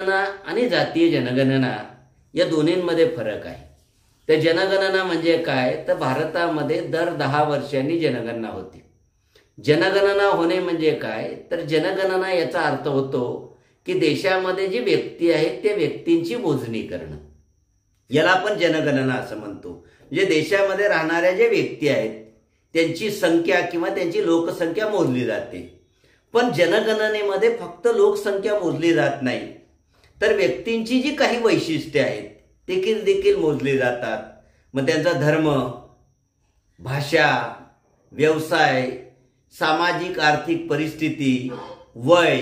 जनगणना आणि जातीय जनगणना या दोन्हींमध्ये फरक आहे। तर जनगणना म्हणजे काय, तर भारतामध्ये दर 10 वर्षांनी जनगणना होते। जनगणना होणे म्हणजे काय, तर जनगणना याचा अर्थ होतो की देशामध्ये जी व्यक्ती आहेत त्या व्यक्तींची मोजणी करणं, याला आपण जनगणना असं म्हणतो। म्हणजे देशामध्ये राहणाऱ्या ज्या व्यक्ती आहेत त्यांची संख्या किंवा त्यांची लोकसंख्या मोजली जाते। पण जनगणनेमध्ये फक्त लोकसंख्या मोजली जात नाही, तर व्यक्तींची जी काही वैशिष्ट्ये आहेत देखील मोजली जातात। मग त्यांचा धर्म, भाषा, व्यवसाय, सामाजिक आर्थिक परिस्थिती, वय,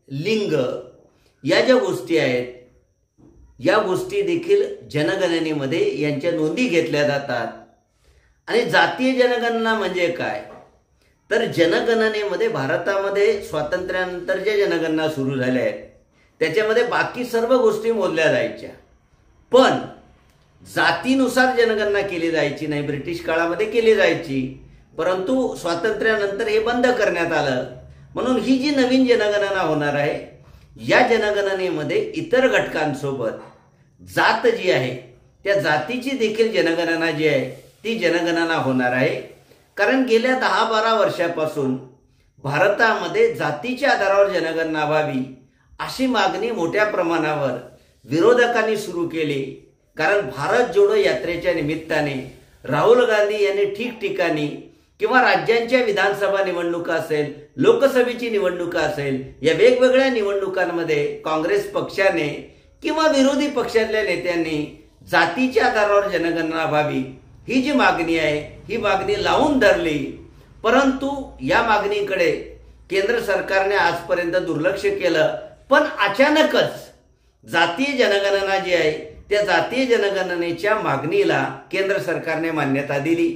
लिंग या ज्या गोष्टी आहेत या गोष्टी देखील जनगणनेमध्ये यांच्या नोंदी घेतल्या जातात। आणि जातीय जनगणना म्हणजे काय, तर जनगणनेमध्ये भारतामध्ये स्वातंत्र्यानंतर ज्या जनगणना सुरू झाल्या आहेत त्याच्यामध्ये बाकी सर्व गोष्टी मोजल्या जायच्या, पण जातीनुसार जनगणना केली जायची नाही। ब्रिटिश काळामध्ये केली जायची, परंतु स्वातंत्र्यानंतर हे बंद करण्यात आलं। म्हणून ही जी नवीन जनगणना होणार आहे या जनगणनेमध्ये इतर घटकांसोबत जात जी आहे त्या जातीची देखील जनगणना जी आहे ती जनगणना होणार आहे। कारण गेल्या 10-12 वर्षापासून भारतामध्ये जातीच्या आधारावर जनगणना व्हावी अशी मागणी मोठ्या प्रमाणावर विरोधकांनी सुरू केली। कारण भारत जोडो यात्रेच्या निमित्ताने राहुल गांधी यांनी ठिकठिकाणी किंवा राज्यांच्या विधानसभा निवडणुका असेल, लोकसभेची निवडणुका असेल, या वेगवेगळ्या निवडणुकांमध्ये काँग्रेस पक्षाने किंवा विरोधी पक्षातल्या नेत्यांनी जातीच्या आधारावर जनगणना व्हावी ही जी मागणी आहे ही मागणी लावून धरली। परंतु या मागणीकडे केंद्र सरकारने आजपर्यंत दुर्लक्ष केलं। पण अचानकच जातीय जनगणना जी आहे त्या जातीय जनगणनेच्या मागणीला केंद्र सरकारने मान्यता दिली।